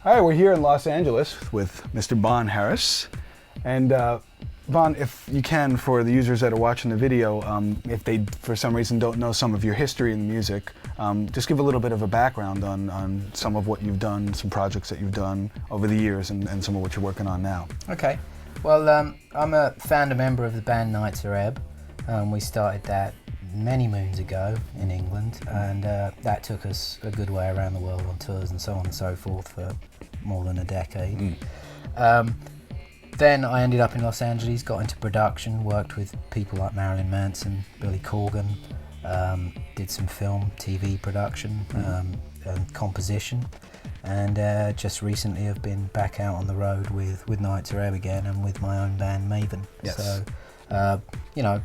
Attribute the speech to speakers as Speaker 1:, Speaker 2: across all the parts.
Speaker 1: All right, we're here in Los Angeles with Mr. Bon Harris. And Bon, if you can, for the users that are watching the video, if they, for some reason, don't know some of your history in music, just give a little bit of a background on some of what you've done, some projects that you've done over the years, and some of what you're working on now.
Speaker 2: Okay. Well, I'm a founder member of the band Nitzer Ebb. We started that many moons ago in England, and that took us a good way around the world on tours and so on and so forth for more than a decade. Then I ended up in Los Angeles, got into production, worked with people like Marilyn Manson, Billy Corgan, did some film, TV production, and composition, and just recently have been back out on the road with Nitzer Ebb again and with my own band Maven.
Speaker 1: Yes.
Speaker 2: So, you know,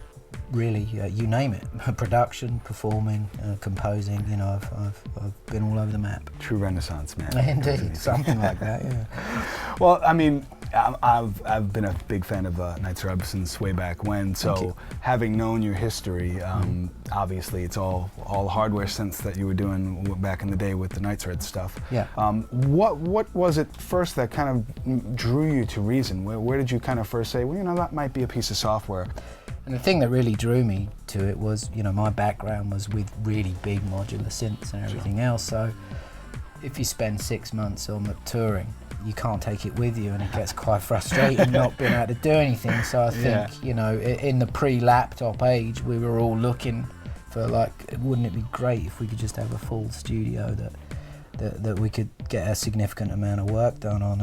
Speaker 2: really, you name it, production, performing, composing, you know, I've been all over the map.
Speaker 1: True Renaissance man.
Speaker 2: Indeed, something like that, yeah.
Speaker 1: Well, I mean, I've been a big fan of Nitzer Ebb since way back when, so having known your history, obviously it's all hardware synths that you were doing back in the day with the Nitzer Ebb stuff.
Speaker 2: Yeah.
Speaker 1: What was it first that kind of drew you to Reason? Where did you kind of first say, well, you know, that might be a piece of software?
Speaker 2: And the thing that really drew me to it was, you know, my background was with really big modular synths and everything else, so if you spend 6 months on the touring, you can't take it with you, and it gets quite frustrating not being able to do anything. So I think, you know, in the pre-laptop age, we were all looking for, like, wouldn't it be great if we could just have a full studio that we could get a significant amount of work done on,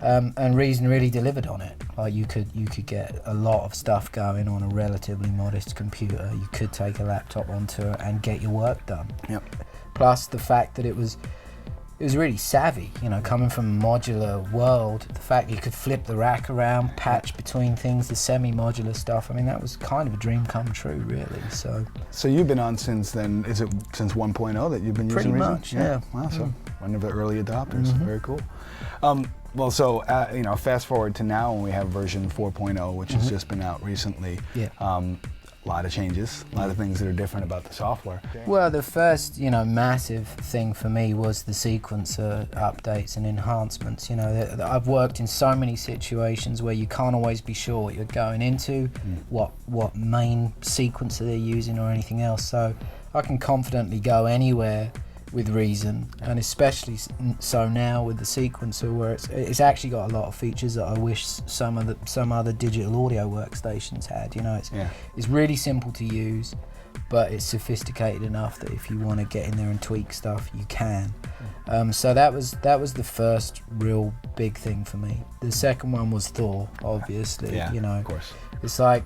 Speaker 2: and Reason really delivered on it. Like, you could get a lot of stuff going on a relatively modest computer. You could take a laptop onto it and get your work done.
Speaker 1: Yep.
Speaker 2: Plus the fact that it was really savvy, you know, coming from a modular world, the fact you could flip the rack around, patch between things, the semi-modular stuff, I mean, that was kind of a dream come true, really. So
Speaker 1: you've been on since then, is it since 1.0 that you've been using Reason?
Speaker 2: Pretty much, yeah.
Speaker 1: Wow, so one of the early adopters, very cool. Well, so, you know, fast forward to now when we have version 4.0, which has just been out recently. Yeah. A lot of changes, a lot of things that are different about the software.
Speaker 2: Well, the first, you know, massive thing for me was the sequencer updates and enhancements. You know, I've worked in so many situations where you can't always be sure what you're going into, what main sequencer they're using or anything else. So I can confidently go anywhere with Reason, and especially so now with the sequencer, where it's actually got a lot of features that I wish some other digital audio workstations had. You know, it's really simple to use, but it's sophisticated enough that if you want to get in there and tweak stuff, you can. So that was the first real big thing for me. The second one was Thor, obviously.
Speaker 1: Yeah,
Speaker 2: you know,
Speaker 1: of course.
Speaker 2: It's like,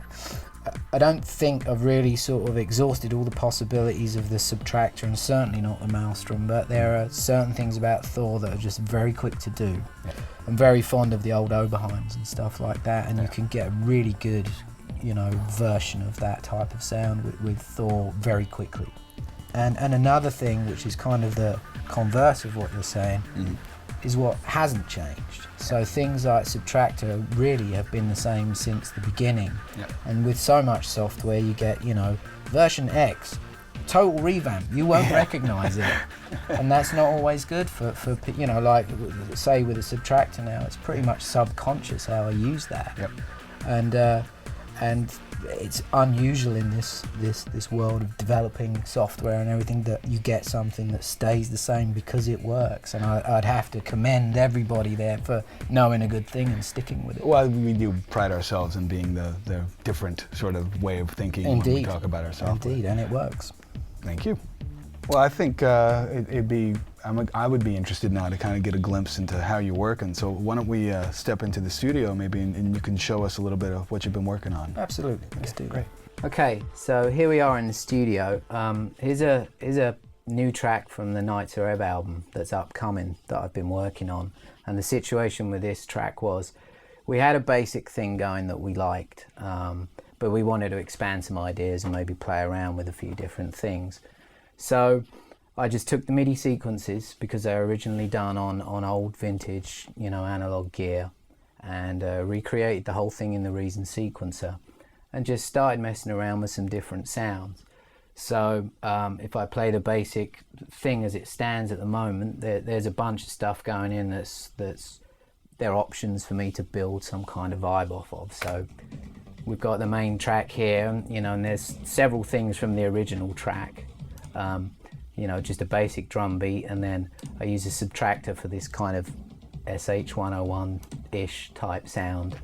Speaker 2: I don't think I've really sort of exhausted all the possibilities of the Subtractor, and certainly not the Maelstrom, but there are certain things about Thor that are just very quick to do. I'm very fond of the old Oberheims and stuff like that, and you can get a really good, you know, version of that type of sound with Thor very quickly. And another thing, which is kind of the converse of what you're saying, is what hasn't changed. So things like Subtractor really have been the same since the beginning. And with so much software, you get, you know, version X, total revamp, you won't recognize it. And that's not always good for you know, like, say with a Subtractor now, it's pretty much subconscious how I use that. And it's unusual in this world of developing software and everything that you get something that stays the same because it works. And I'd have to commend everybody there for knowing a good thing and sticking with it.
Speaker 1: Well, we do pride ourselves in being the different sort of way of thinking when we talk about our software.
Speaker 2: Indeed, and it works.
Speaker 1: Thank you. Well, I think I would be interested now to kind of get a glimpse into how you work, and so why don't we step into the studio maybe, and you can show us a little bit of what you've been working on.
Speaker 2: Absolutely, let's do that.
Speaker 1: Great.
Speaker 2: Okay, so here we are in the studio. Here's a new track from the Nitzer Ebb album that's upcoming that I've been working on, and the situation with this track was we had a basic thing going that we liked, but we wanted to expand some ideas and maybe play around with a few different things. So I just took the MIDI sequences, because they were originally done on old vintage, you know, analog gear, and recreated the whole thing in the Reason sequencer, and just started messing around with some different sounds. So if I play the basic thing as it stands at the moment, there's a bunch of stuff going in there are options for me to build some kind of vibe off of. So we've got the main track here, you know, and there's several things from the original track. You know, just a basic drum beat, and then I use a subtractor for this kind of SH101-ish type sound.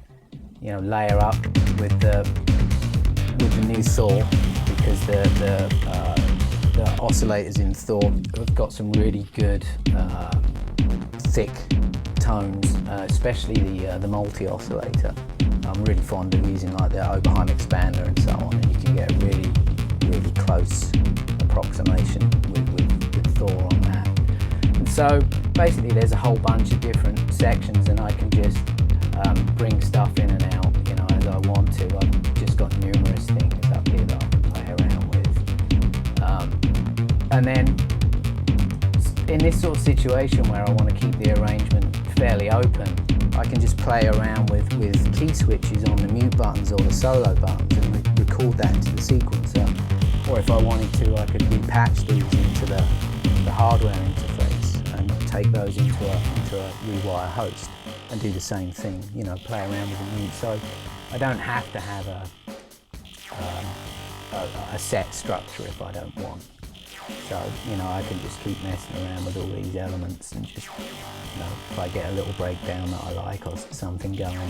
Speaker 2: You know, layer up with the new Thor, because the oscillators in Thor have got some really good thick tones, especially the multi-oscillator. I'm really fond of using like the Oberheim expander and so on, and you can get a really, really close approximation with Thor on that. And so basically there's a whole bunch of different sections, and I can just bring stuff in and out, you know, as I want to. I've just got numerous things up here that I can play around with. And then in this sort of situation where I want to keep the arrangement fairly open, I can just play around with key switches on the mute buttons or the solo buttons and record that into the sequencer. Or if I wanted to, I could repatch these into the hardware interface and take those into a rewire host and do the same thing, you know, play around with the mute. So I don't have to have a set structure if I don't want. So, you know, I can just keep messing around with all these elements and just, you know, if I get a little breakdown that I like or something going on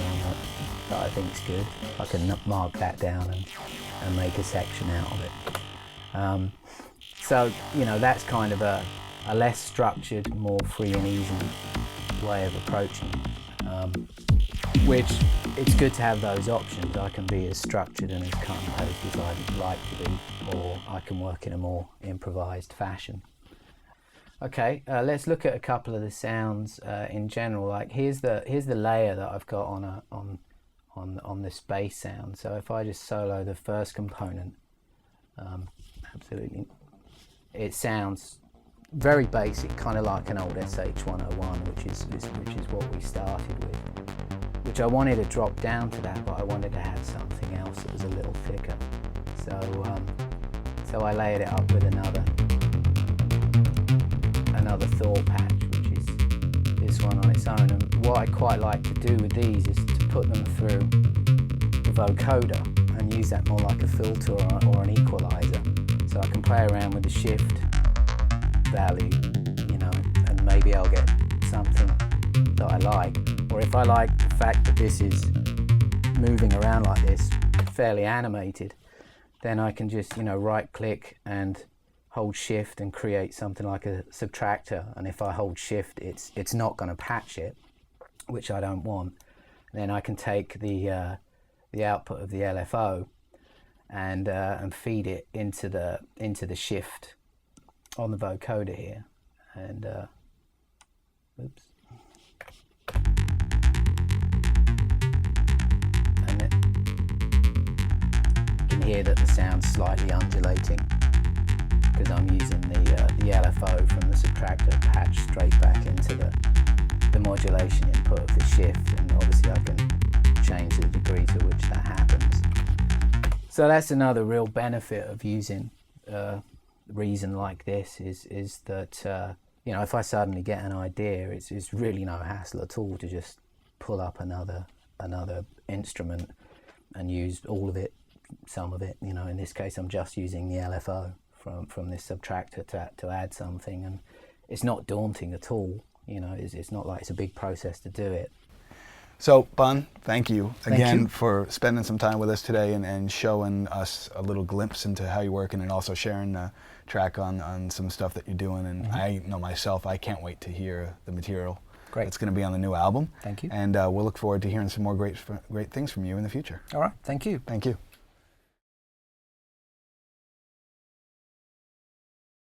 Speaker 2: that I think's good, I can mark that down and make a section out of it. So, you know, that's kind of a less structured, more free and easy way of approaching it. Which, it's good to have those options. I can be as structured and as cut and paste as I'd like to be, or I can work in a more improvised fashion. Okay, let's look at a couple of the sounds in general. Like here's the layer that I've got on this bass sound. So if I just solo the first component, absolutely, it sounds very basic, kind of like an old SH101, which is what we started with. Which I wanted to drop down to that, but I wanted to have something else that was a little thicker. So I layered it up with another Thor patch, which is this one on its own. And what I quite like to do with these is to put them through the vocoder and use that more like a filter or an equalizer. So I can play around with the shift value, you know, and maybe I'll get something that I like. Or if I like the fact that this is moving around like this, fairly animated, then I can just, you know, right click and hold shift and create something like a subtractor. And if I hold shift, it's not going to patch it, which I don't want. Then I can take the output of the LFO and feed it into the shift on the vocoder here. And oops. Hear that the sound's slightly undulating because I'm using the LFO from the subtractor patch straight back into the modulation input of the shift, and obviously I can change the degree to which that happens. So that's another real benefit of using Reason like this is that you know, if I suddenly get an idea, it's really no hassle at all to just pull up another instrument and use all of it, some of it. You know, in this case I'm just using the LFO from this subtractor to add something, and it's not daunting at all. You know, it's not like it's a big process to do it.
Speaker 1: So, Bon, thank you again
Speaker 2: you.
Speaker 1: for spending some time with us today and showing us a little glimpse into how you're working, and also sharing the track on some stuff that you're doing. And I know myself, I can't wait to hear the material.
Speaker 2: Great.
Speaker 1: It's going to be on the new album.
Speaker 2: Thank you.
Speaker 1: And we'll look forward to hearing some more great things from you in the future.
Speaker 2: All right. Thank you.
Speaker 1: Thank you.